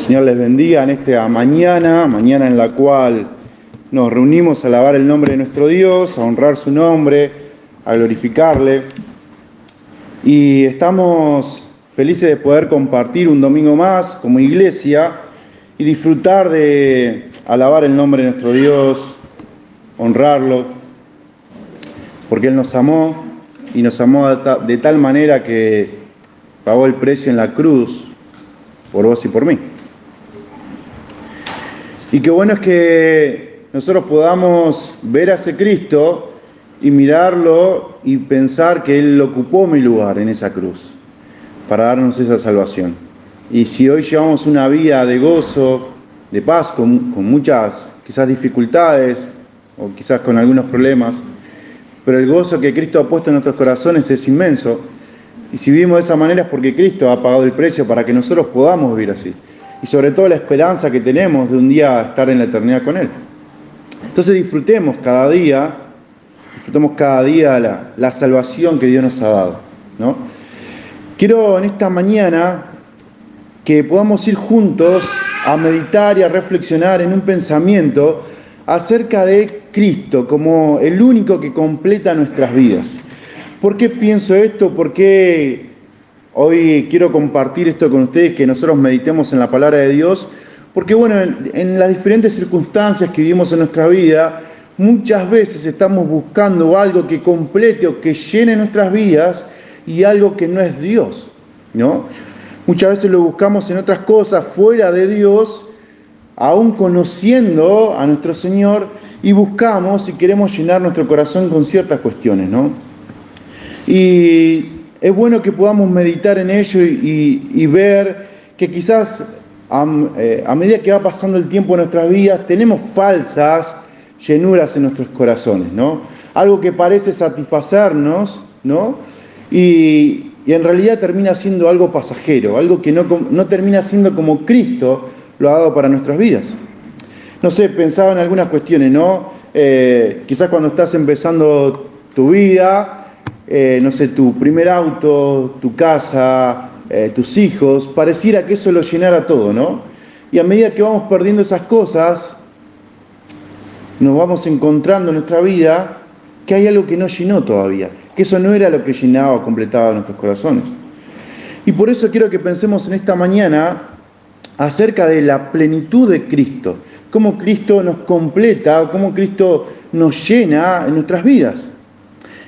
Señor les bendiga en esta mañana en la cual nos reunimos a alabar el nombre de nuestro Dios, a honrar su nombre, a glorificarle. Y estamos felices de poder compartir un domingo más como iglesia y disfrutar de alabar el nombre de nuestro Dios, honrarlo, porque Él nos amó y nos amó de tal manera que pagó el precio en la cruz por vos y por mí. Y qué bueno es que nosotros podamos ver a ese Cristo y mirarlo y pensar que Él ocupó mi lugar en esa cruz para darnos esa salvación. Y si hoy llevamos una vida de gozo, de paz, con muchas quizás dificultades o quizás con algunos problemas, pero el gozo que Cristo ha puesto en nuestros corazones es inmenso. Y si vivimos de esa manera es porque Cristo ha pagado el precio para que nosotros podamos vivir así. Y sobre todo la esperanza que tenemos de un día estar en la eternidad con Él. Entonces disfrutemos cada día la salvación que Dios nos ha dado, ¿no? Quiero en esta mañana que podamos ir juntos a meditar y a reflexionar en un pensamiento acerca de Cristo como el único que completa nuestras vidas. ¿Por qué pienso esto? ¿Por qué hoy quiero compartir esto con ustedes, que nosotros meditemos en la palabra de Dios? Porque bueno, en las diferentes circunstancias que vivimos en nuestra vida, muchas veces estamos buscando algo que complete o que llene nuestras vidas y algo que no es Dios, ¿no? Muchas veces lo buscamos en otras cosas fuera de Dios, aún conociendo a nuestro Señor, y buscamos y queremos llenar nuestro corazón con ciertas cuestiones, ¿no? Y es bueno que podamos meditar en ello y ver que quizás a medida que va pasando el tiempo en nuestras vidas, tenemos falsas llenuras en nuestros corazones, ¿no? Algo que parece satisfacernos, ¿no? Y en realidad termina siendo algo pasajero, algo que no termina siendo como Cristo lo ha dado para nuestras vidas. No sé, pensaba en algunas cuestiones, ¿no? Quizás cuando estás empezando tu vida, no sé, tu primer auto, tu casa, tus hijos, pareciera que eso lo llenara todo, ¿no? Y a medida que vamos perdiendo esas cosas, nos vamos encontrando en nuestra vida que hay algo que no llenó todavía, que eso no era lo que llenaba o completaba nuestros corazones. Y por eso quiero que pensemos en esta mañana acerca de la plenitud de Cristo, cómo Cristo nos completa, cómo Cristo nos llena en nuestras vidas.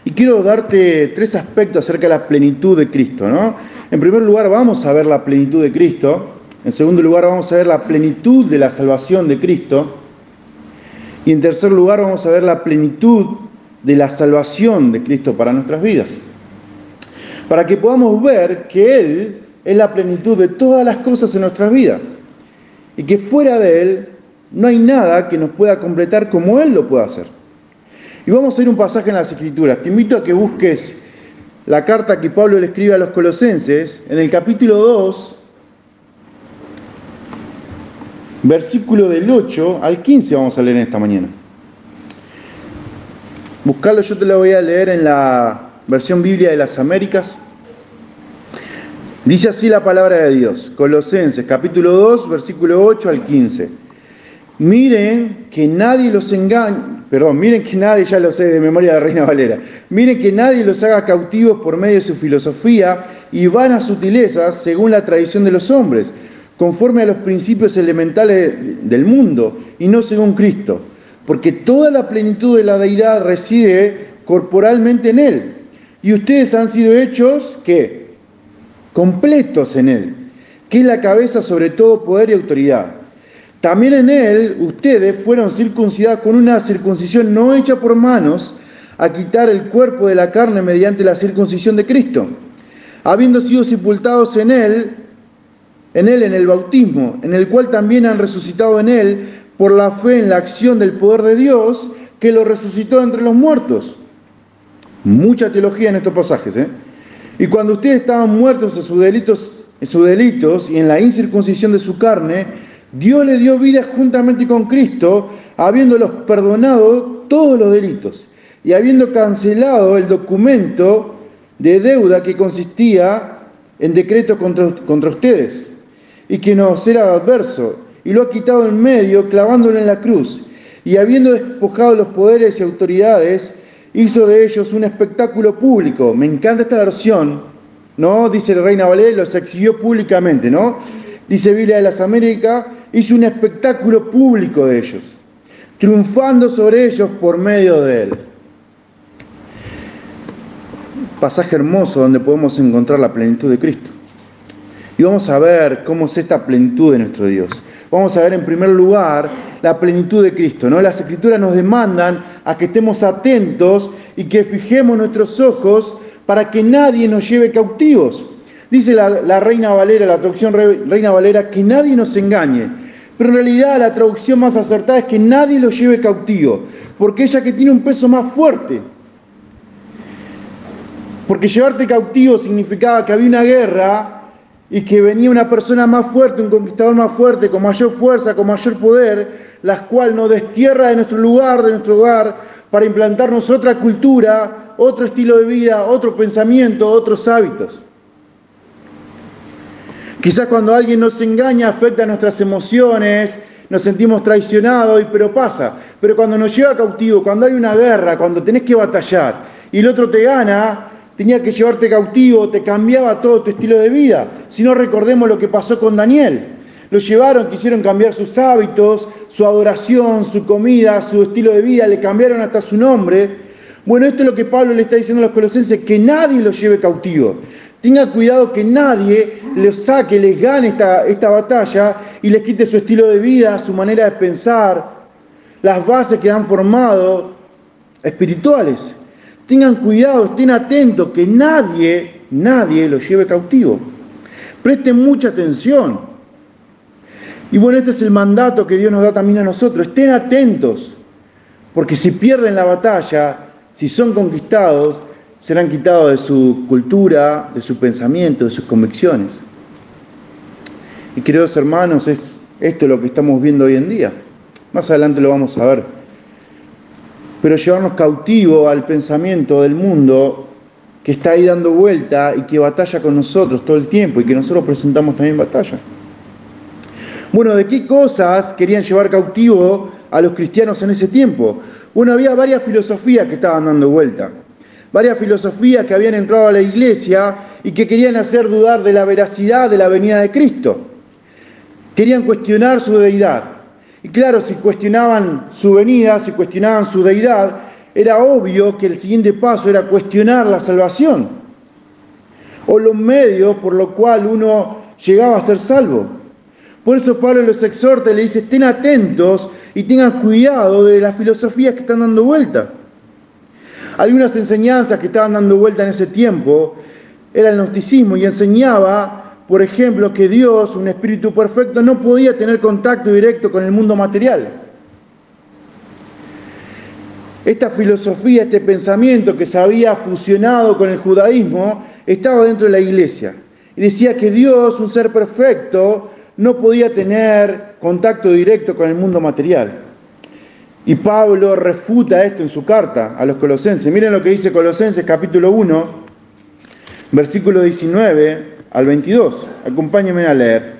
Y quiero darte 3 aspectos acerca de la plenitud de Cristo, ¿no? En primer lugar, vamos a ver la plenitud de Cristo. En segundo lugar, vamos a ver la plenitud de la salvación de Cristo. Y en tercer lugar, vamos a ver la plenitud de la salvación de Cristo para nuestras vidas. Para que podamos ver que Él es la plenitud de todas las cosas en nuestras vidas. Y que fuera de Él no hay nada que nos pueda completar como Él lo puede hacer. Y vamos a ir a un pasaje en las Escrituras. Te invito a que busques la carta que Pablo le escribe a los Colosenses, en el capítulo 2, versículo del 8 al 15 vamos a leer en esta mañana. Buscarlo, yo te lo voy a leer en la versión Biblia de las Américas. Dice así la palabra de Dios, Colosenses, capítulo 2, versículo 8 al 15. Miren que nadie los engañe, miren que nadie, ya lo sé de memoria de la Reina Valera, miren que nadie los haga cautivos por medio de su filosofía y vanas sutilezas según la tradición de los hombres, conforme a los principios elementales del mundo y no según Cristo, porque toda la plenitud de la deidad reside corporalmente en Él, y ustedes han sido hechos, ¿qué? Completos en Él, que es la cabeza sobre todo poder y autoridad. También en Él ustedes fueron circuncidados con una circuncisión no hecha por manos, a quitar el cuerpo de la carne mediante la circuncisión de Cristo, habiendo sido sepultados en Él en el bautismo, en el cual también han resucitado en Él por la fe en la acción del poder de Dios, que lo resucitó entre los muertos. Mucha teología en estos pasajes, ¿eh? Y cuando ustedes estaban muertos en sus delitos y en la incircuncisión de su carne, Dios le dio vida juntamente con Cristo, habiéndolos perdonado todos los delitos y habiendo cancelado el documento de deuda que consistía en decreto contra ustedes, y que nos era adverso, y lo ha quitado en medio, clavándolo en la cruz. Y habiendo despojado los poderes y autoridades, hizo de ellos un espectáculo público. Me encanta esta versión, ¿no? Dice la Reina Valera, los exhibió públicamente, ¿no? Dice Biblia de las Américas, hizo un espectáculo público de ellos, triunfando sobre ellos por medio de él. Pasaje hermoso donde podemos encontrar la plenitud de Cristo. Y vamos a ver cómo es esta plenitud de nuestro Dios. Vamos a ver en primer lugar la plenitud de Cristo, ¿no? Las Escrituras nos demandan a que estemos atentos y que fijemos nuestros ojos para que nadie nos lleve cautivos. Dice la Reina Valera, la traducción Reina Valera, que nadie nos engañe. Pero en realidad la traducción más acertada es que nadie los lleve cautivo, porque ella que tiene un peso más fuerte. Porque llevarte cautivo significaba que había una guerra y que venía una persona más fuerte, un conquistador más fuerte, con mayor fuerza, con mayor poder, la cual nos destierra de nuestro hogar, para implantarnos otra cultura, otro estilo de vida, otro pensamiento, otros hábitos. Quizás cuando alguien nos engaña afecta nuestras emociones, nos sentimos traicionados, pero pasa. Pero cuando nos lleva cautivo, cuando hay una guerra, cuando tenés que batallar y el otro te gana, tenía que llevarte cautivo, te cambiaba todo tu estilo de vida. Si no, recordemos lo que pasó con Daniel. Lo llevaron, quisieron cambiar sus hábitos, su adoración, su comida, su estilo de vida, le cambiaron hasta su nombre. Bueno, esto es lo que Pablo le está diciendo a los colosenses, que nadie los lleve cautivo. Tenga cuidado que nadie les saque, les gane esta batalla y les quite su estilo de vida, su manera de pensar, las bases que han formado espirituales. Tengan cuidado, estén atentos, que nadie los lleve cautivo. Presten mucha atención. Y bueno, este es el mandato que Dios nos da también a nosotros. Estén atentos, porque si pierden la batalla, si son conquistados, serán quitados de su cultura, de su pensamiento, de sus convicciones. Y queridos hermanos, es esto lo que estamos viendo hoy en día. Más adelante lo vamos a ver. Pero llevarnos cautivo al pensamiento del mundo que está ahí dando vuelta y que batalla con nosotros todo el tiempo y que nosotros presentamos también batalla. Bueno, ¿de qué cosas querían llevar cautivo a los cristianos en ese tiempo? Bueno, había varias filosofías que estaban dando vuelta. Varias filosofías que habían entrado a la iglesia y que querían hacer dudar de la veracidad de la venida de Cristo. Querían cuestionar su deidad. Y claro, si cuestionaban su venida, si cuestionaban su deidad, era obvio que el siguiente paso era cuestionar la salvación o los medios por los cuales uno llegaba a ser salvo. Por eso Pablo los exhorta y le dice, estén atentos y tengan cuidado de las filosofías que están dando vuelta. Algunas enseñanzas que estaban dando vuelta en ese tiempo era el gnosticismo y enseñaba, por ejemplo, que Dios, un espíritu perfecto, no podía tener contacto directo con el mundo material. Esta filosofía, este pensamiento que se había fusionado con el judaísmo, estaba dentro de la iglesia. Y decía que Dios, un ser perfecto, no podía tener contacto directo con el mundo material. Y Pablo refuta esto en su carta a los colosenses. Miren lo que dice Colosenses capítulo 1, versículo 19 al 22. Acompáñenme a leer.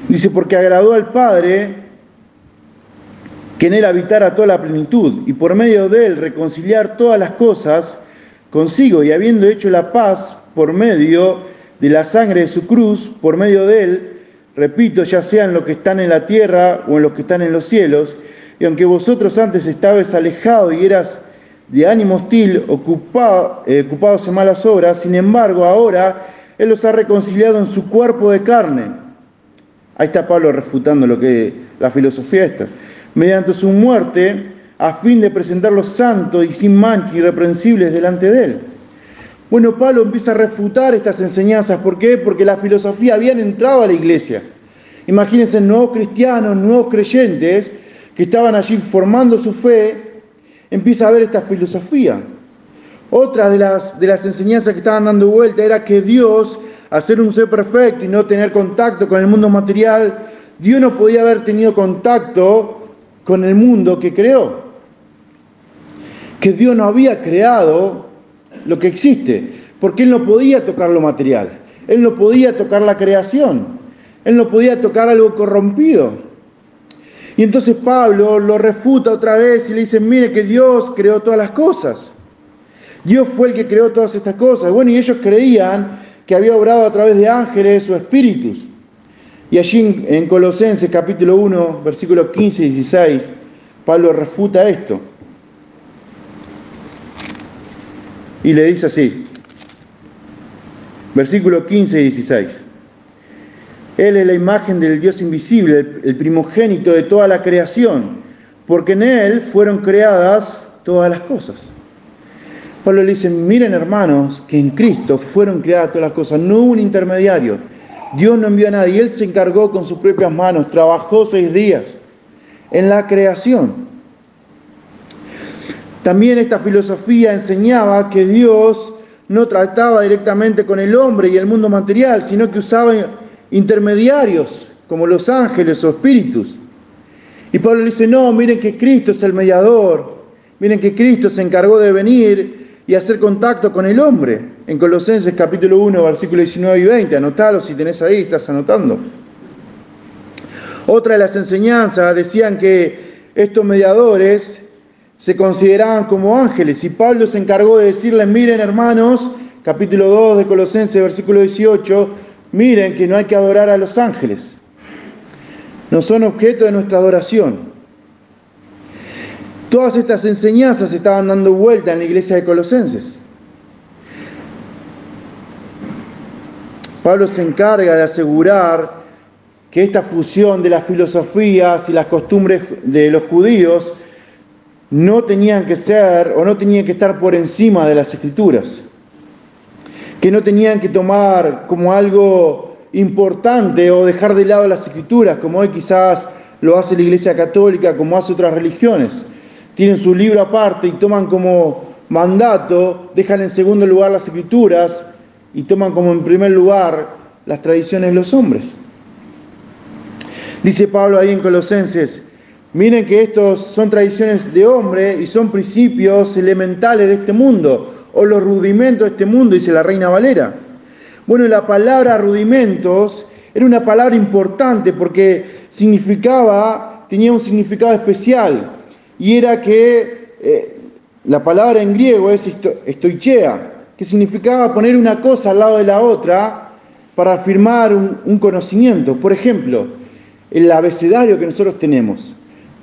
Dice, porque agradó al Padre que en él habitara toda la plenitud, y por medio de él reconciliar todas las cosas consigo, y habiendo hecho la paz por medio de la sangre de su cruz, por medio de él, repito, ya sea en los que están en la tierra o en los que están en los cielos, y aunque vosotros antes estabais alejados y eras de ánimo hostil, ocupados en malas obras, sin embargo ahora él los ha reconciliado en su cuerpo de carne. Ahí está Pablo refutando lo que la filosofía esta. Mediante su muerte, a fin de presentarlos santos y sin mancha, irreprensibles delante de él. Bueno, Pablo empieza a refutar estas enseñanzas. ¿Por qué? Porque la filosofía habían entrado a la iglesia. Imagínense nuevos cristianos, nuevos creyentes que estaban allí formando su fe. Empieza a ver esta filosofía. Otra de las enseñanzas que estaban dando vuelta era que Dios, al ser un ser perfecto y no tener contacto con el mundo material, Dios no podía haber tenido contacto con el mundo que creó. Que Dios no había creado lo que existe, porque Él no podía tocar lo material, Él no podía tocar la creación. Él no podía tocar algo corrompido. Y entonces Pablo lo refuta otra vez y le dice, mire que Dios creó todas las cosas. Dios fue el que creó todas estas cosas. Bueno, y ellos creían que había obrado a través de ángeles o espíritus. Y allí en Colosenses capítulo 1, versículos 15 y 16, Pablo refuta esto. Y le dice así, versículos 15 y 16. Él es la imagen del Dios invisible, el primogénito de toda la creación, porque en Él fueron creadas todas las cosas. Pablo le dice, miren hermanos, que en Cristo fueron creadas todas las cosas, no hubo un intermediario. Dios no envió a nadie, Él se encargó con sus propias manos, trabajó 6 días en la creación. También esta filosofía enseñaba que Dios no trataba directamente con el hombre y el mundo material, sino que usaba intermediarios, como los ángeles o espíritus. Y Pablo le dice, no, miren que Cristo es el mediador, miren que Cristo se encargó de venir y hacer contacto con el hombre. En Colosenses capítulo 1, versículos 19 y 20, anotalo si tenés ahí, estás anotando. Otra de las enseñanzas decían que estos mediadores se consideraban como ángeles, y Pablo se encargó de decirles, miren hermanos, capítulo 2 de Colosenses, versículo 18, miren que no hay que adorar a los ángeles. No son objeto de nuestra adoración. Todas estas enseñanzas estaban dando vuelta en la iglesia de Colosenses. Pablo se encarga de asegurar que esta fusión de las filosofías y las costumbres de los judíos no tenían que ser o no tenían que estar por encima de las Escrituras, que no tenían que tomar como algo importante o dejar de lado las Escrituras, como hoy quizás lo hace la Iglesia Católica, como hace otras religiones. Tienen su libro aparte y toman como mandato, dejan en segundo lugar las Escrituras y toman como en primer lugar las tradiciones de los hombres. Dice Pablo ahí en Colosenses, miren que estos son tradiciones de hombre y son principios elementales de este mundo, o los rudimentos de este mundo, dice la Reina Valera. Bueno, la palabra rudimentos era una palabra importante porque tenía un significado especial, y era que la palabra en griego es estoichea, que significaba poner una cosa al lado de la otra para afirmar un conocimiento. Por ejemplo, el abecedario que nosotros tenemos,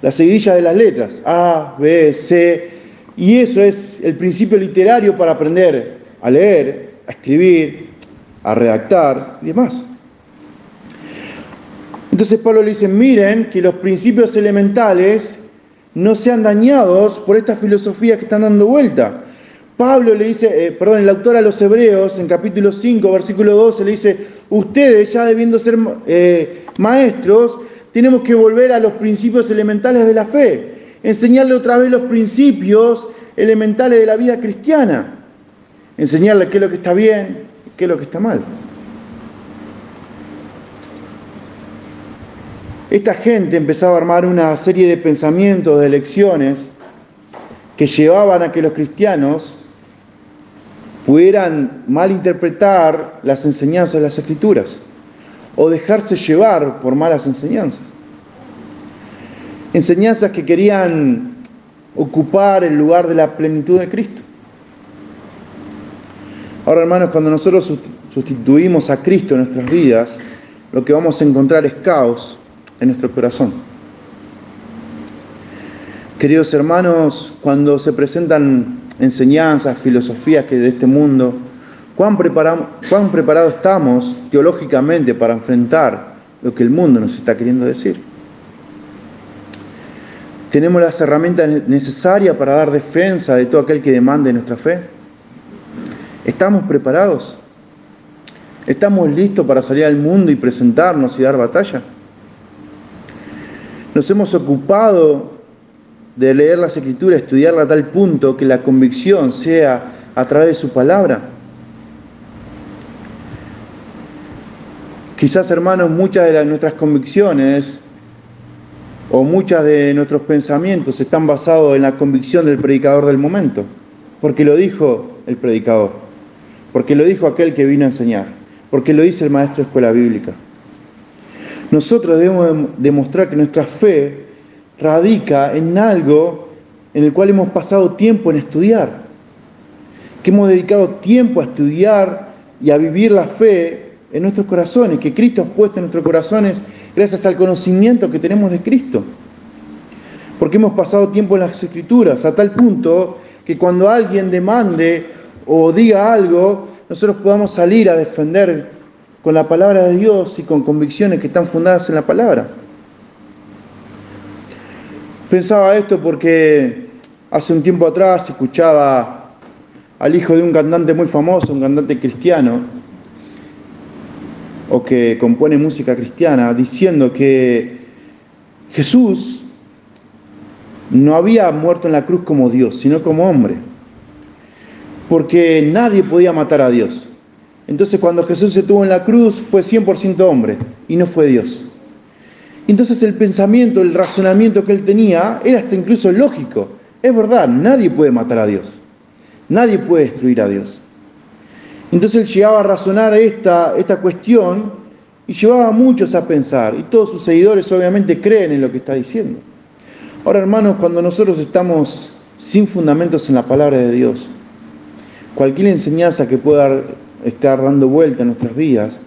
la seguidilla de las letras, A, B, C, y eso es el principio literario para aprender a leer, a escribir, a redactar y demás. Entonces Pablo le dice, miren que los principios elementales no sean dañados por estas filosofías que están dando vuelta. Pablo le dice, el autor a los Hebreos, en capítulo 5, versículo 12, le dice, ustedes ya debiendo ser maestros, tenemos que volver a los principios elementales de la fe, enseñarle otra vez los principios elementales de la vida cristiana, enseñarle qué es lo que está bien, qué es lo que está mal. Esta gente empezaba a armar una serie de pensamientos, de lecciones, que llevaban a que los cristianos pudieran malinterpretar las enseñanzas de las Escrituras o dejarse llevar por malas enseñanzas. Enseñanzas que querían ocupar el lugar de la plenitud de Cristo. Ahora, hermanos, cuando nosotros sustituimos a Cristo en nuestras vidas, lo que vamos a encontrar es caos en nuestro corazón. Queridos hermanos, cuando se presentan enseñanzas, filosofías que de este mundo, ¿cuán preparados estamos teológicamente para enfrentar lo que el mundo nos está queriendo decir? ¿Tenemos las herramientas necesarias para dar defensa de todo aquel que demande nuestra fe? ¿Estamos preparados? ¿Estamos listos para salir al mundo y presentarnos y dar batalla? ¿Nos hemos ocupado de leer las Escrituras, estudiarla a tal punto que la convicción sea a través de su palabra? Quizás, hermanos, muchas de nuestras convicciones o muchos de nuestros pensamientos están basados en la convicción del predicador del momento, porque lo dijo el predicador, porque lo dijo aquel que vino a enseñar, porque lo dice el maestro de escuela bíblica. Nosotros debemos demostrar que nuestra fe radica en algo en el cual hemos pasado tiempo en estudiar, que hemos dedicado tiempo a estudiar y a vivir la fe en nuestros corazones, que Cristo ha puesto en nuestros corazones gracias al conocimiento que tenemos de Cristo. Porque hemos pasado tiempo en las Escrituras, a tal punto que cuando alguien demande o diga algo, nosotros podamos salir a defender con la palabra de Dios y con convicciones que están fundadas en la palabra. Pensaba esto porque hace un tiempo atrás escuchaba al hijo de un cantante muy famoso, un cantante cristiano, o que compone música cristiana, diciendo que Jesús no había muerto en la cruz como Dios, sino como hombre, porque nadie podía matar a Dios. Entonces cuando Jesús se tuvo en la cruz fue 100% hombre y no fue Dios. Entonces el pensamiento, el razonamiento que él tenía era hasta incluso lógico. Es verdad, nadie puede matar a Dios, nadie puede destruir a Dios. Entonces él llegaba a razonar esta cuestión y llevaba a muchos a pensar, y todos sus seguidores obviamente creen en lo que está diciendo. Ahora, hermanos, cuando nosotros estamos sin fundamentos en la palabra de Dios, cualquier enseñanza que pueda estar dando vuelta en nuestras vidas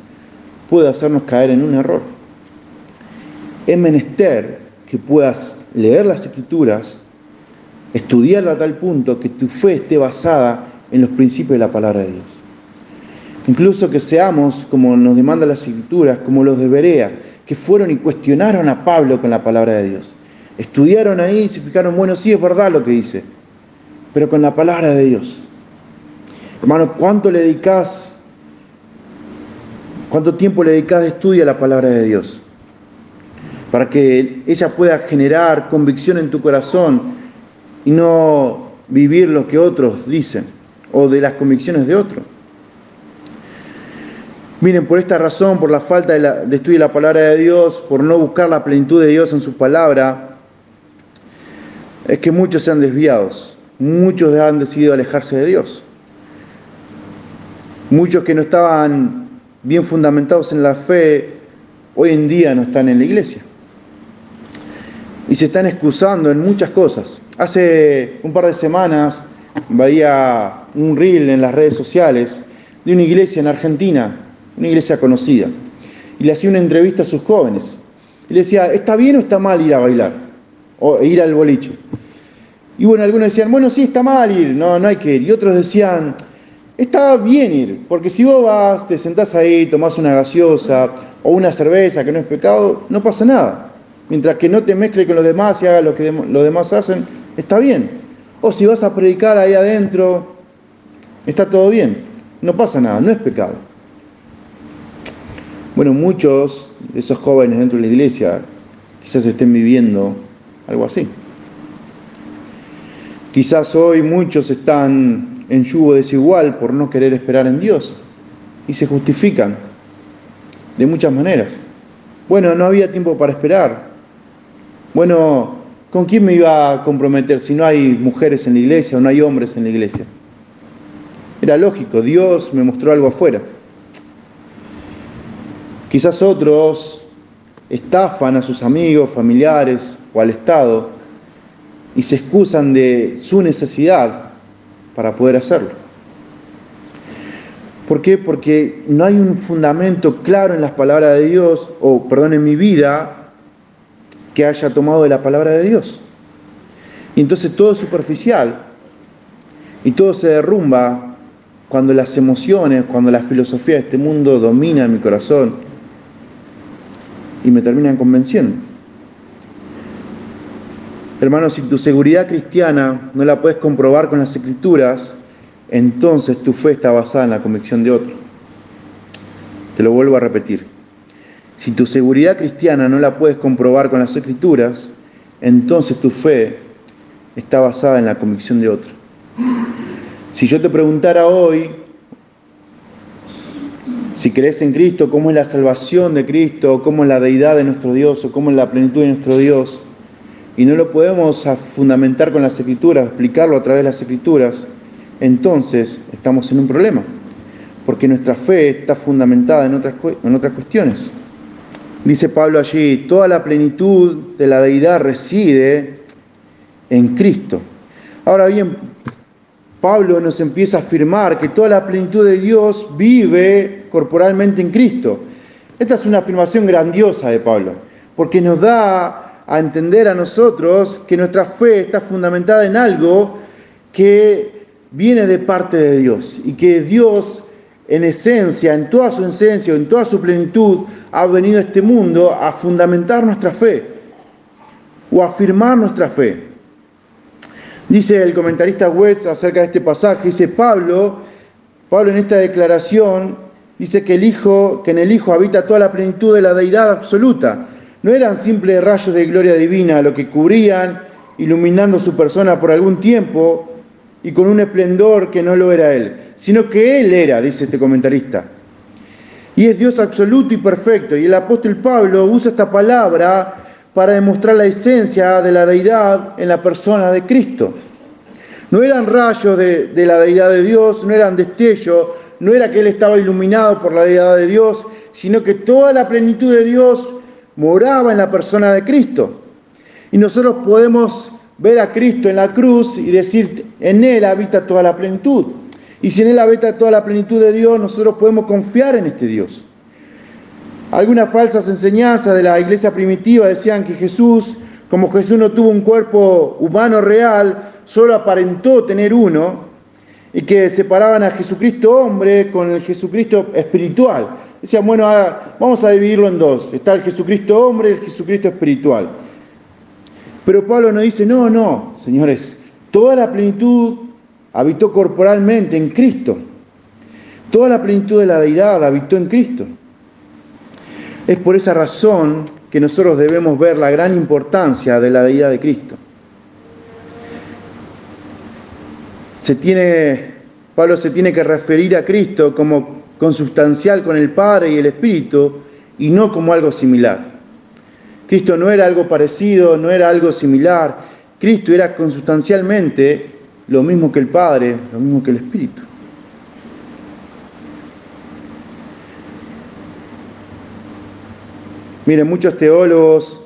puede hacernos caer en un error. Es menester que puedas leer las Escrituras, estudiarla a tal punto que tu fe esté basada en los principios de la palabra de Dios. Incluso que seamos, como nos demanda las Escrituras, como los de Berea, que fueron y cuestionaron a Pablo con la palabra de Dios. Estudiaron ahí y se fijaron, bueno, sí es verdad lo que dice, pero con la palabra de Dios. Hermano, ¿cuánto tiempo le dedicás de estudio a la palabra de Dios? Para que ella pueda generar convicción en tu corazón y no vivir lo que otros dicen o de las convicciones de otros. Miren, por esta razón, por la falta de estudio de la palabra de Dios, por no buscar la plenitud de Dios en su palabra, es que muchos se han desviado, muchos han decidido alejarse de Dios. Muchos que no estaban bien fundamentados en la fe, hoy en día no están en la iglesia. Y se están excusando en muchas cosas. Hace un par de semanas veía un reel en las redes sociales de una iglesia en Argentina, una iglesia conocida, y le hacía una entrevista a sus jóvenes. Y le decía, ¿está bien o está mal ir a bailar? O ir al boliche. Y bueno, algunos decían, bueno, sí, está mal ir, no hay que ir. Y otros decían, está bien ir, porque si vos vas, te sentás ahí, tomás una gaseosa o una cerveza, que no es pecado, no pasa nada. Mientras que no te mezcles con los demás y hagas lo que los demás hacen, está bien. O si vas a predicar ahí adentro, está todo bien, no pasa nada, no es pecado. Bueno, muchos de esos jóvenes dentro de la iglesia quizás estén viviendo algo así. Quizás hoy muchos están en yugo desigual por no querer esperar en Dios y se justifican de muchas maneras. Bueno, no había tiempo para esperar. Bueno, ¿con quién me iba a comprometer si no hay mujeres en la iglesia o no hay hombres en la iglesia? Era lógico, Dios me mostró algo afuera. Quizás otros estafan a sus amigos, familiares o al Estado y se excusan de su necesidad para poder hacerlo. ¿Por qué? Porque no hay un fundamento claro en las palabras de Dios, en mi vida, que haya tomado de la palabra de Dios. Y entonces todo es superficial y todo se derrumba cuando las emociones, cuando la filosofía de este mundo domina mi corazón y me terminan convenciendo. Hermanos, si tu seguridad cristiana no la puedes comprobar con las Escrituras, entonces tu fe está basada en la convicción de otro. Te lo vuelvo a repetir. Si tu seguridad cristiana no la puedes comprobar con las Escrituras, entonces tu fe está basada en la convicción de otro. Si yo te preguntara hoy, si crees en Cristo, cómo es la salvación de Cristo, cómo es la deidad de nuestro Dios, o cómo es la plenitud de nuestro Dios, y no lo podemos fundamentar con las Escrituras, explicarlo a través de las Escrituras, entonces estamos en un problema, porque nuestra fe está fundamentada en otras cuestiones. Dice Pablo allí, toda la plenitud de la deidad reside en Cristo. Ahora bien, Pablo nos empieza a afirmar que toda la plenitud de Dios vive corporalmente en Cristo. Esta es una afirmación grandiosa de Pablo, porque nos da a entender a nosotros que nuestra fe está fundamentada en algo que viene de parte de Dios y que Dios en esencia, en toda su esencia, en toda su plenitud, ha venido a este mundo a fundamentar nuestra fe o a afirmar nuestra fe. Dice el comentarista Wetz acerca de este pasaje, dice Pablo en esta declaración, dice que en el Hijo habita toda la plenitud de la deidad absoluta. No eran simples rayos de gloria divina lo que cubrían, iluminando su persona por algún tiempo y con un esplendor que no lo era Él, sino que Él era, dice este comentarista. Y es Dios absoluto y perfecto. Y el apóstol Pablo usa esta palabra para demostrar la esencia de la deidad en la persona de Cristo. No eran rayos de la deidad de Dios, no eran destellos, no era que Él estaba iluminado por la deidad de Dios, sino que toda la plenitud de Dios moraba en la persona de Cristo. Y nosotros podemos ver a Cristo en la cruz y decir, en Él habita toda la plenitud. Y si en Él habita toda la plenitud de Dios, nosotros podemos confiar en este Dios. Algunas falsas enseñanzas de la iglesia primitiva decían que Jesús, como Jesús no tuvo un cuerpo humano real, solo aparentó tener uno, y que separaban a Jesucristo hombre con el Jesucristo espiritual. Decían, bueno, vamos a dividirlo en dos. Está el Jesucristo hombre y el Jesucristo espiritual. Pero Pablo nos dice, no, señores, toda la plenitud habitó corporalmente en Cristo. Toda la plenitud de la deidad habitó en Cristo. Es por esa razón que nosotros debemos ver la gran importancia de la deidad de Cristo. Pablo se tiene que referir a Cristo como consubstancial con el Padre y el Espíritu y no como algo similar. Cristo no era algo parecido, no era algo similar. Cristo era consubstancialmente lo mismo que el Padre, lo mismo que el Espíritu. Miren, muchos teólogos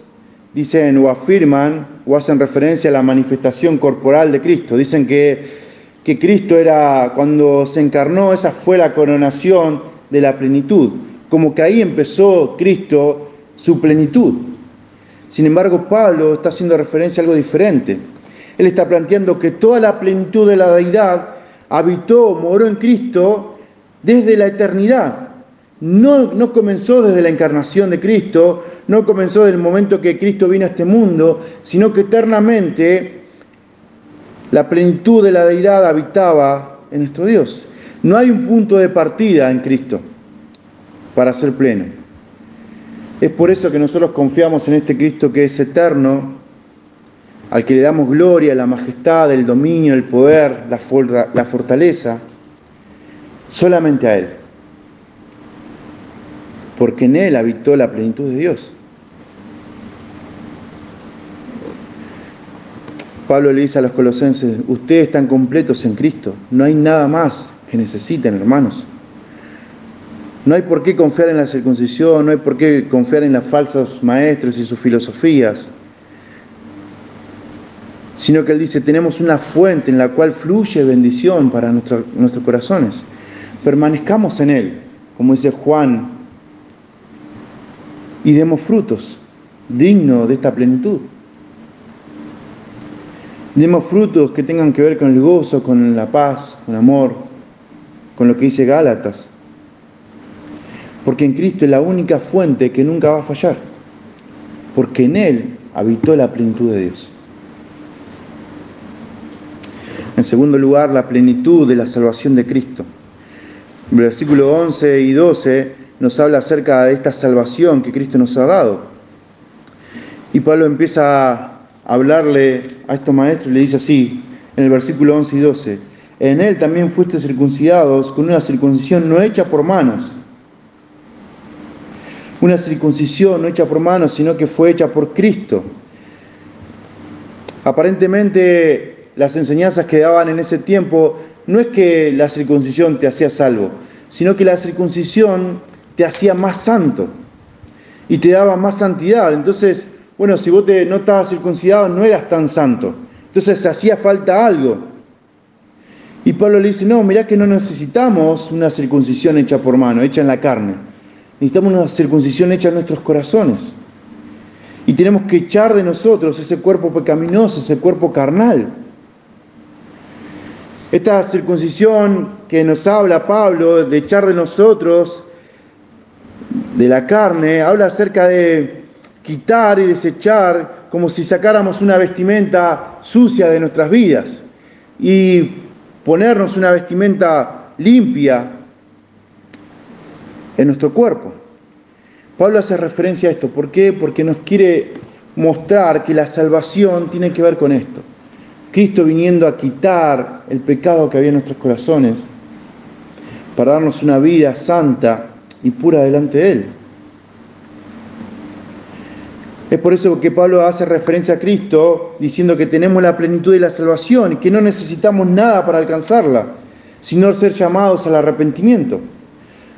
dicen o afirman o hacen referencia a la manifestación corporal de Cristo. Dicen que Cristo era, cuando se encarnó, esa fue la coronación de la plenitud. Como que ahí empezó Cristo su plenitud. Sin embargo, Pablo está haciendo referencia a algo diferente. Él está planteando que toda la plenitud de la deidad habitó, moró en Cristo desde la eternidad. No comenzó desde la encarnación de Cristo, no comenzó desde el momento que Cristo vino a este mundo, sino que eternamente la plenitud de la deidad habitaba en nuestro Dios. No hay un punto de partida en Cristo para ser pleno. Es por eso que nosotros confiamos en este Cristo que es eterno, al que le damos gloria, la majestad, el dominio, el poder, la fortaleza, solamente a Él. Porque en Él habitó la plenitud de Dios. Pablo le dice a los colosenses, ustedes están completos en Cristo, no hay nada más que necesiten, hermanos. No hay por qué confiar en la circuncisión, no hay por qué confiar en los falsos maestros y sus filosofías, sino que él dice, tenemos una fuente en la cual fluye bendición para nuestros corazones. Permanezcamos en Él, como dice Juan, y demos frutos dignos de esta plenitud. Demos frutos que tengan que ver con el gozo, con la paz, con el amor, con lo que dice Gálatas. Porque en Cristo es la única fuente que nunca va a fallar. Porque en Él habitó la plenitud de Dios. En segundo lugar, la plenitud de la salvación de Cristo. En el versículo 11 y 12 nos habla acerca de esta salvación que Cristo nos ha dado. Y Pablo empieza a hablarle a estos maestros y le dice así, en el versículo 11 y 12, en Él también fuiste circuncidados con una circuncisión no hecha por manos. Una circuncisión no hecha por manos, sino que fue hecha por Cristo. Aparentemente, las enseñanzas que daban en ese tiempo no es que la circuncisión te hacía salvo, sino que la circuncisión te hacía más santo. y te daba más santidad. Entonces, bueno, si vos no estabas circuncidado, no eras tan santo. Entonces hacía falta algo. Y Pablo le dice, no, mirá que no necesitamos una circuncisión hecha por mano, hecha en la carne. Necesitamos una circuncisión hecha en nuestros corazones. Y tenemos que echar de nosotros ese cuerpo pecaminoso, ese cuerpo carnal. Esta circuncisión que nos habla Pablo de echar de nosotros, de la carne, habla acerca de quitar y desechar como si sacáramos una vestimenta sucia de nuestras vidas y ponernos una vestimenta limpia en nuestro cuerpo. Pablo hace referencia a esto. ¿Por qué? Porque nos quiere mostrar que la salvación tiene que ver con esto. Cristo viniendo a quitar el pecado que había en nuestros corazones para darnos una vida santa y pura delante de Él. Es por eso que Pablo hace referencia a Cristo diciendo que tenemos la plenitud de la salvación y que no necesitamos nada para alcanzarla, sino ser llamados al arrepentimiento.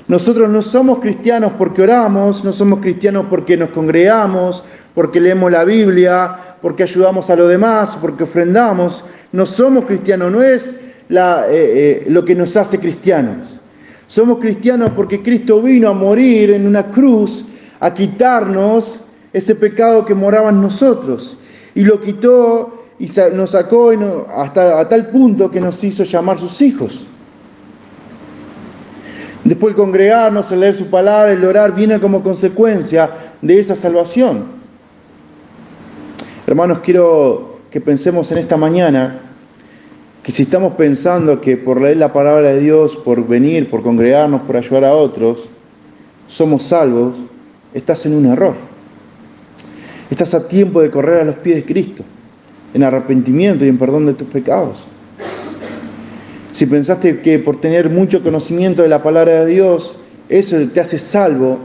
Nosotros no somos cristianos porque oramos, no somos cristianos porque nos congregamos, porque leemos la Biblia, porque ayudamos a los demás, porque ofrendamos. No somos cristianos, no es lo que nos hace cristianos. Somos cristianos porque Cristo vino a morir en una cruz, a quitarnos ese pecado que moraba en nosotros. Y lo quitó y nos sacó hasta a tal punto que nos hizo llamar sus hijos. Después el congregarnos, el leer su palabra, el orar, viene como consecuencia de esa salvación. Hermanos, quiero que pensemos en esta mañana que si estamos pensando que por leer la palabra de Dios, por venir, por congregarnos, por ayudar a otros, somos salvos, estás en un error. Estás a tiempo de correr a los pies de Cristo, en arrepentimiento y en perdón de tus pecados. Si pensaste que por tener mucho conocimiento de la palabra de Dios, eso te hace salvo,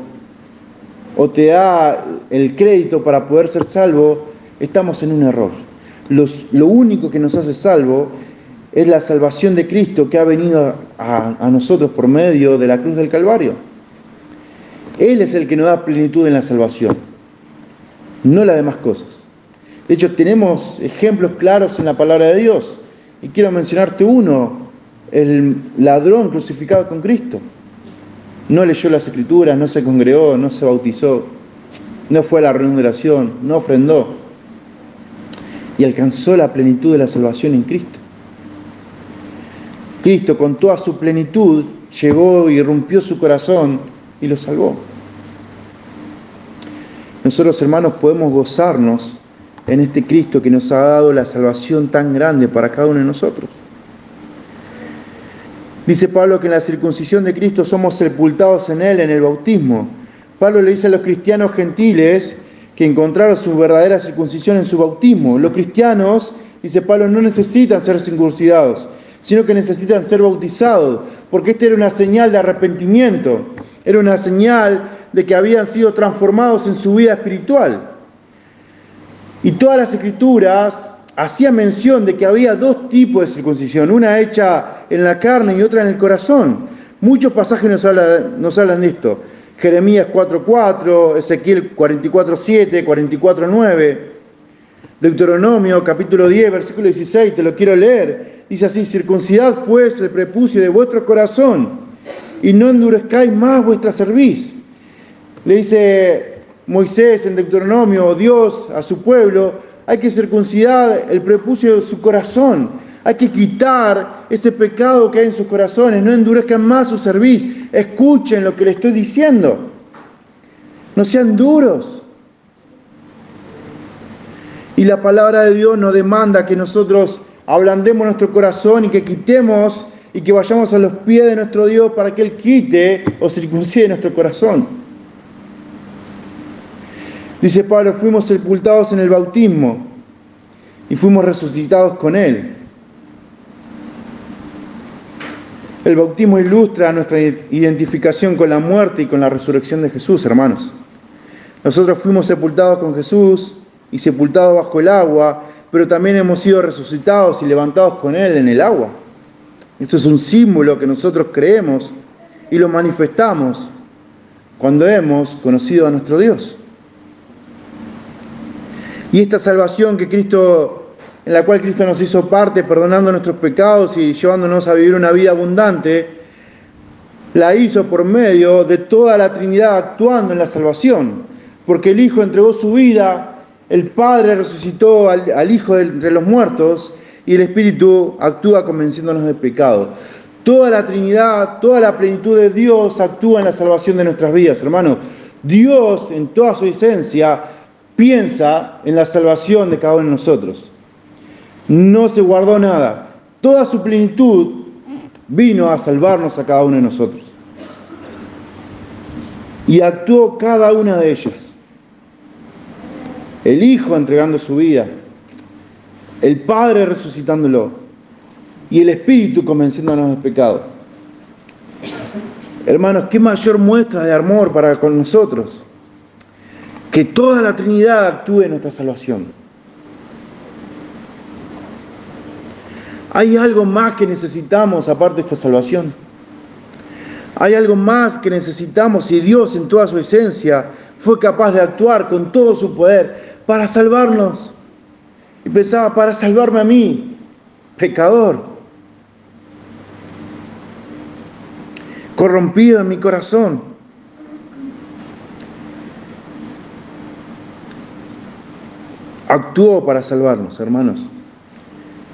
o te da el crédito para poder ser salvo, estamos en un error. Lo único que nos hace salvo es la salvación de Cristo que ha venido a nosotros por medio de la cruz del Calvario. Él es el que nos da plenitud en la salvación, no las demás cosas. De hecho, tenemos ejemplos claros en la palabra de Dios. Y quiero mencionarte uno, el ladrón crucificado con Cristo. No leyó las Escrituras, no se congregó, no se bautizó, no fue a la reunión de oración, no ofrendó. Y alcanzó la plenitud de la salvación en Cristo. Cristo, con toda su plenitud, llegó y irrumpió su corazón y lo salvó. Nosotros, hermanos, podemos gozarnos en este Cristo que nos ha dado la salvación tan grande para cada uno de nosotros. Dice Pablo que en la circuncisión de Cristo somos sepultados en Él, en el bautismo. Pablo le dice a los cristianos gentiles que encontraron su verdadera circuncisión en su bautismo. Los cristianos, dice Pablo, no necesitan ser circuncidados, sino que necesitan ser bautizados, porque esta era una señal de arrepentimiento, era una señal de que habían sido transformados en su vida espiritual. Y todas las Escrituras hacían mención de que había dos tipos de circuncisión, una hecha en la carne y otra en el corazón. Muchos pasajes nos hablan de esto. Jeremías 4:4, Ezequiel 44:7, 44:9, Deuteronomio capítulo 10, versículo 16, te lo quiero leer. Dice así: circuncidad pues el prepucio de vuestro corazón y no endurezcáis más vuestra cerviz. Le dice Moisés en Deuteronomio, Dios a su pueblo, hay que circuncidar el prepucio de su corazón, hay que quitar ese pecado que hay en sus corazones, no endurezcan más su cerviz, escuchen lo que le estoy diciendo, no sean duros. Y la palabra de Dios nos demanda que nosotros ablandemos nuestro corazón y que quitemos y que vayamos a los pies de nuestro Dios para que Él quite o circuncide nuestro corazón. Dice Pablo, fuimos sepultados en el bautismo y fuimos resucitados con Él. El bautismo ilustra nuestra identificación con la muerte y con la resurrección de Jesús, hermanos. Nosotros fuimos sepultados con Jesús y sepultados bajo el agua, pero también hemos sido resucitados y levantados con Él en el agua. Esto es un símbolo que nosotros creemos y lo manifestamos cuando hemos conocido a nuestro Dios. Y esta salvación en la cual Cristo nos hizo parte, perdonando nuestros pecados y llevándonos a vivir una vida abundante, la hizo por medio de toda la Trinidad actuando en la salvación. Porque el Hijo entregó su vida, el Padre resucitó al Hijo de entre los muertos y el Espíritu actúa convenciéndonos de pecado. Toda la Trinidad, toda la plenitud de Dios actúa en la salvación de nuestras vidas, hermanos. Dios, en toda su esencia, piensa en la salvación de cada uno de nosotros. No se guardó nada. Toda su plenitud vino a salvarnos a cada uno de nosotros. Y actuó cada una de ellas. El Hijo entregando su vida, el Padre resucitándolo y el Espíritu convenciéndonos de pecado. Hermanos, qué mayor muestra de amor para con nosotros que toda la Trinidad actúe en nuestra salvación. ¿Hay algo más que necesitamos aparte de esta salvación? ¿Hay algo más que necesitamos si Dios en toda su esencia fue capaz de actuar con todo su poder para salvarnos? Y pensaba, para salvarme a mí, pecador, corrompido en mi corazón. Actuó para salvarnos, hermanos.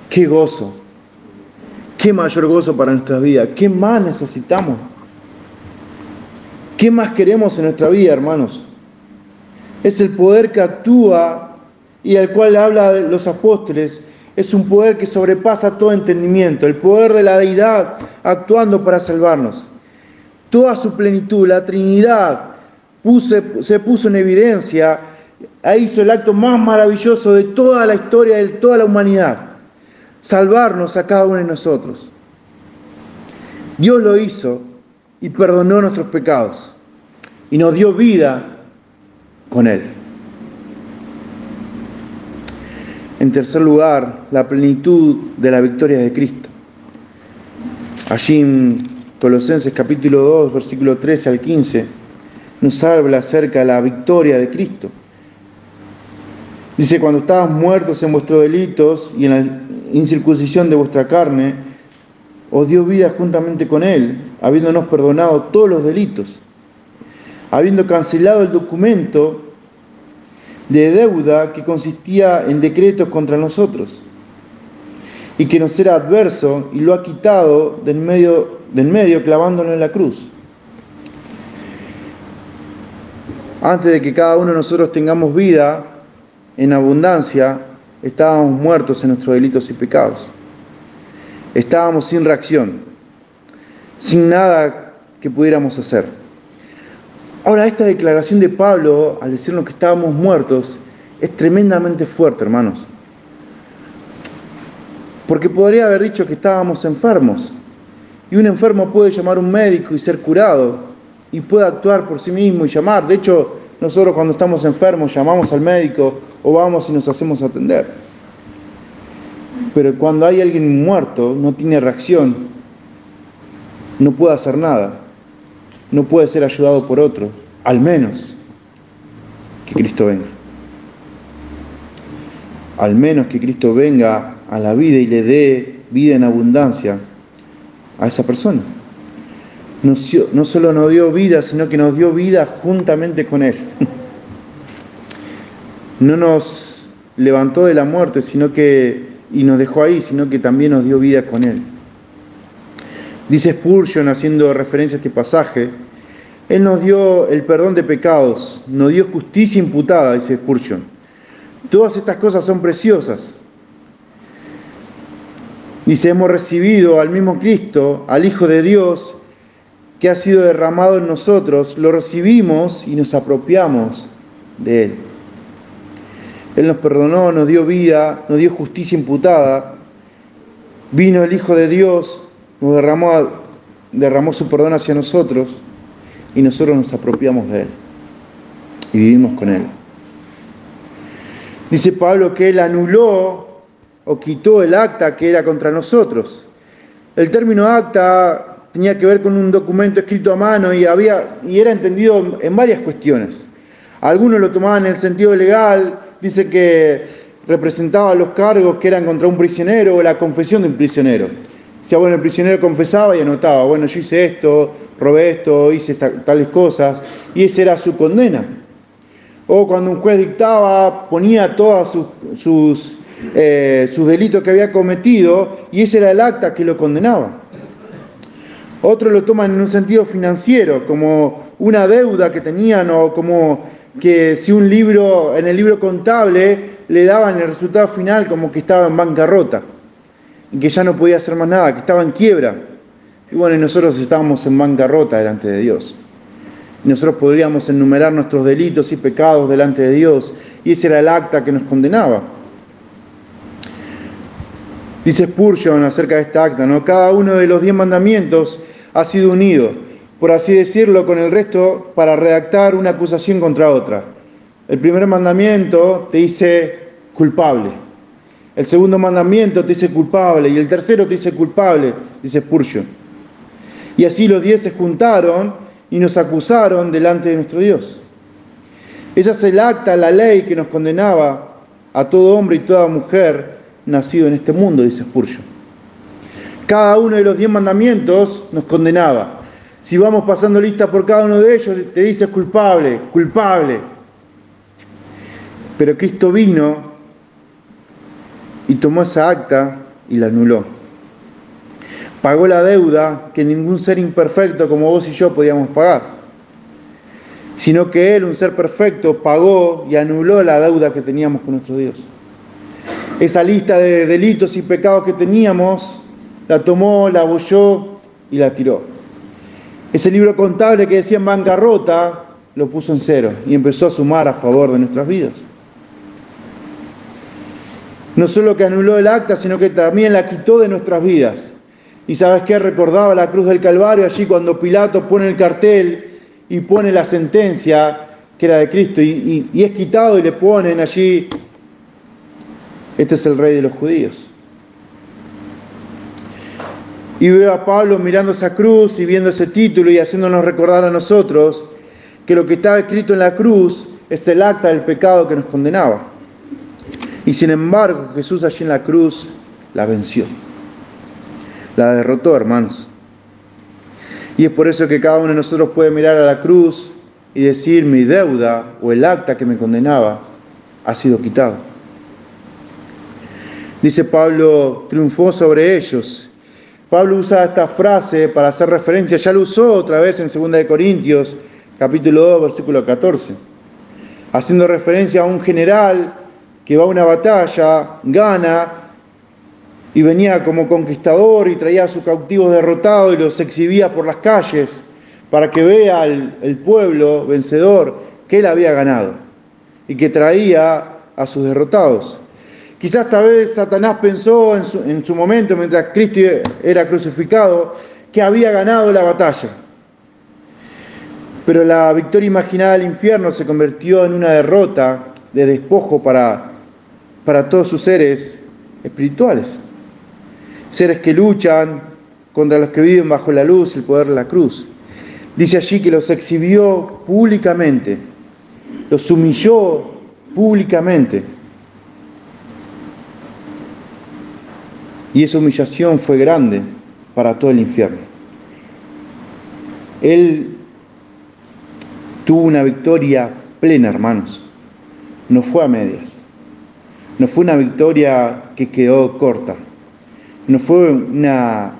¡Qué gozo! ¡Qué mayor gozo para nuestra vida! ¿Qué más necesitamos? ¿Qué más queremos en nuestra vida, hermanos? Es el poder que actúa y al cual hablan los apóstoles. Es un poder que sobrepasa todo entendimiento. El poder de la deidad actuando para salvarnos. Toda su plenitud, la Trinidad, se puso en evidencia. Ahí hizo el acto más maravilloso de toda la historia de toda la humanidad. Salvarnos a cada uno de nosotros. Dios lo hizo y perdonó nuestros pecados. Y nos dio vida con Él. En tercer lugar, la plenitud de la victoria de Cristo. Allí en Colosenses capítulo 2, versículo 13 al 15, nos habla acerca de la victoria de Cristo. Dice, cuando estabas muertos en vuestros delitos y en la incircuncisión de vuestra carne, os dio vida juntamente con Él, habiéndonos perdonado todos los delitos, habiendo cancelado el documento de deuda que consistía en decretos contra nosotros, y que nos era adverso, y lo ha quitado del medio clavándolo en la cruz. Antes de que cada uno de nosotros tengamos vida en abundancia, estábamos muertos en nuestros delitos y pecados. Estábamos sin reacción, sin nada que pudiéramos hacer. Ahora, esta declaración de Pablo, al decirnos que estábamos muertos, es tremendamente fuerte, hermanos. Porque podría haber dicho que estábamos enfermos. Y un enfermo puede llamar a un médico y ser curado. Y puede actuar por sí mismo y llamar. De hecho, nosotros cuando estamos enfermos llamamos al médico o vamos y nos hacemos atender. Pero cuando hay alguien muerto, no tiene reacción, no puede hacer nada. No puede ser ayudado por otro, al menos que Cristo venga. Al menos que Cristo venga a la vida y le dé vida en abundancia a esa persona. No solo nos dio vida, sino que nos dio vida juntamente con Él. No nos levantó de la muerte y nos dejó ahí, sino que también nos dio vida con Él. Dice Spurgeon, haciendo referencia a este pasaje, Él nos dio el perdón de pecados, nos dio justicia imputada, dice Spurgeon. Todas estas cosas son preciosas. Dice, hemos recibido al mismo Cristo, al Hijo de Dios, que ha sido derramado en nosotros, lo recibimos y nos apropiamos de Él. Él nos perdonó, nos dio vida, nos dio justicia imputada. Vino el Hijo de Dios, nos derramó su perdón hacia nosotros y nosotros nos apropiamos de Él y vivimos con Él. Dice Pablo que Él anuló o quitó el acta que era contra nosotros. El término acta tenía que ver con un documento escrito a mano y era entendido en varias cuestiones. Algunos lo tomaban en el sentido legal, dice que representaba los cargos que eran contra un prisionero o la confesión de un prisionero. O sea, bueno, el prisionero confesaba y anotaba, bueno, yo hice esto, robé esto, hice tales cosas, y esa era su condena. O cuando un juez dictaba, ponía todos sus delitos que había cometido, y ese era el acta que lo condenaba. Otros lo toman en un sentido financiero, como una deuda que tenían, o como que si en el libro contable le daban el resultado final como que estaba en bancarrota, y que ya no podía hacer más nada, que estaba en quiebra. Y bueno, y nosotros estábamos en bancarrota delante de Dios. Y nosotros podríamos enumerar nuestros delitos y pecados delante de Dios, y ese era el acta que nos condenaba. Dice Spurgeon acerca de esta acta, ¿no? Cada uno de los 10 mandamientos ha sido unido, por así decirlo, con el resto para redactar una acusación contra otra. El primer mandamiento te dice culpable. El segundo mandamiento te dice culpable. Y el tercero te dice culpable, dice Spurgeon. Y así los 10 se juntaron y nos acusaron delante de nuestro Dios. Esa es el acta, la ley que nos condenaba a todo hombre y toda mujer nacido en este mundo, dice Spurgeon. Cada uno de los 10 mandamientos nos condenaba. Si vamos pasando lista por cada uno de ellos, te dice culpable, culpable. Pero Cristo vino y tomó esa acta y la anuló. Pagó la deuda que ningún ser imperfecto como vos y yo podíamos pagar, sino que Él, un ser perfecto, pagó y anuló la deuda que teníamos con nuestro Dios. Esa lista de delitos y pecados que teníamos, la tomó, la abolló y la tiró. Ese libro contable que decía en bancarrota, lo puso en cero y empezó a sumar a favor de nuestras vidas. No solo que anuló el acta, sino que también la quitó de nuestras vidas. Y ¿sabes qué? Recordaba la cruz del Calvario allí cuando Pilato pone el cartel y pone la sentencia que era de Cristo. Y es quitado y le ponen allí, este es el Rey de los judíos. Y veo a Pablo mirando esa cruz y viendo ese título y haciéndonos recordar a nosotros que lo que estaba escrito en la cruz es el acta del pecado que nos condenaba. Y sin embargo, Jesús allí en la cruz la venció. La derrotó, hermanos. Y es por eso que cada uno de nosotros puede mirar a la cruz y decir, mi deuda o el acta que me condenaba ha sido quitado. Dice Pablo, triunfó sobre ellos. Pablo usa esta frase para hacer referencia, ya lo usó otra vez en 2 Corintios, capítulo 2, versículo 14, haciendo referencia a un general que va a una batalla, gana, y venía como conquistador y traía a sus cautivos derrotados y los exhibía por las calles para que vea el pueblo vencedor que él había ganado y que traía a sus derrotados. Quizás tal vez Satanás pensó en su momento, mientras Cristo era crucificado, que había ganado la batalla. Pero la victoria imaginada del infierno se convirtió en una derrota de despojo para todos sus seres espirituales. Seres que luchan contra los que viven bajo la luz y el poder de la cruz. Dice allí que los exhibió públicamente, los humilló públicamente. Y esa humillación fue grande para todo el infierno. Él tuvo una victoria plena, hermanos. No fue a medias. No fue una victoria que quedó corta. No fue una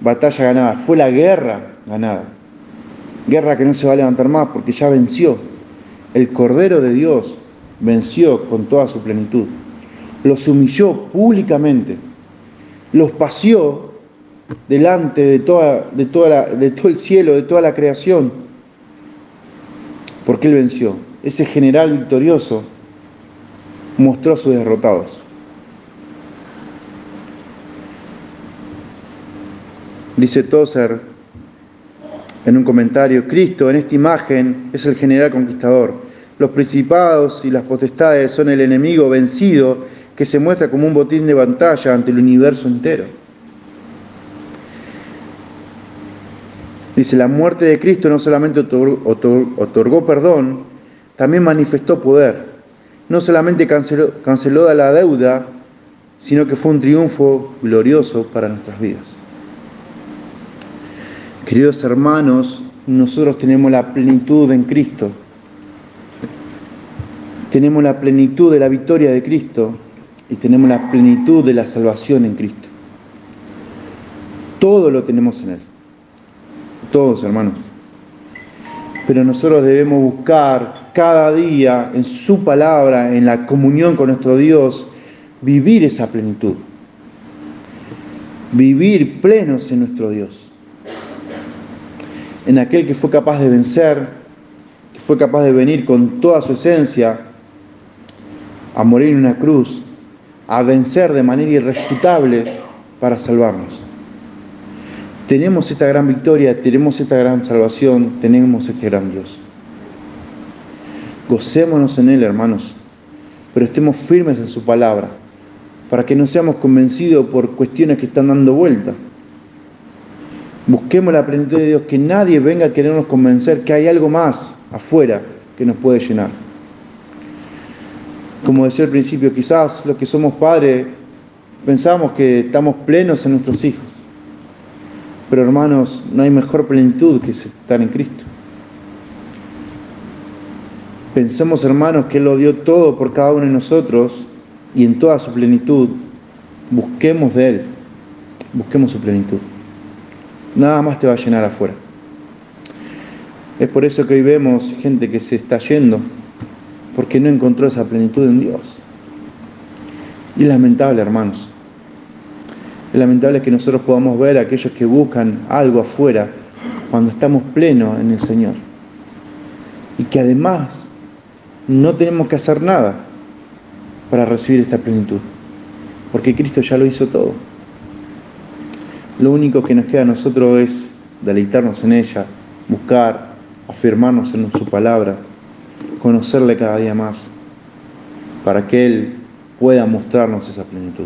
batalla ganada, fue la guerra ganada. Guerra que no se va a levantar más porque ya venció. El Cordero de Dios venció con toda su plenitud. Los humilló públicamente. Los paseó delante de todo el cielo, de toda la creación. Porque Él venció. Ese general victorioso mostró a sus derrotados. Dice Tozer en un comentario, Cristo en esta imagen es el general conquistador. Los principados y las potestades son el enemigo vencido que se muestra como un botín de batalla ante el universo entero. Dice, la muerte de Cristo no solamente otorgó perdón, también manifestó poder. No solamente canceló la deuda, sino que fue un triunfo glorioso para nuestras vidas. Queridos hermanos, nosotros tenemos la plenitud en Cristo. Tenemos la plenitud de la victoria de Cristo y tenemos la plenitud de la salvación en Cristo. Todo lo tenemos en Él. Todos, hermanos. Pero nosotros debemos buscar cada día en su palabra, en la comunión con nuestro Dios, vivir esa plenitud. Vivir plenos en nuestro Dios. En aquel que fue capaz de vencer, que fue capaz de venir con toda su esencia, a morir en una cruz, a vencer de manera irrefutable para salvarnos. Tenemos esta gran victoria, tenemos esta gran salvación, tenemos este gran Dios. Gocémonos en Él, hermanos, pero estemos firmes en su palabra, para que no seamos convencidos por cuestiones que están dando vuelta. Busquemos la plenitud de Dios, que nadie venga a querernos convencer que hay algo más afuera que nos puede llenar. Como decía al principio, quizás los que somos padres pensamos que estamos plenos en nuestros hijos. Pero hermanos, no hay mejor plenitud que estar en Cristo. Pensemos, hermanos, que Él lo dio todo por cada uno de nosotros y en toda su plenitud. Busquemos de Él. Busquemos su plenitud. Nada más te va a llenar afuera. Es por eso que hoy vemos gente que se está yendo porque no encontró esa plenitud en Dios. Y es lamentable, hermanos. Es lamentable que nosotros podamos ver a aquellos que buscan algo afuera cuando estamos plenos en el Señor. Y que además no tenemos que hacer nada para recibir esta plenitud. Porque Cristo ya lo hizo todo. Lo único que nos queda a nosotros es deleitarnos en ella, buscar, afirmarnos en su palabra, conocerle cada día más, para que Él pueda mostrarnos esa plenitud.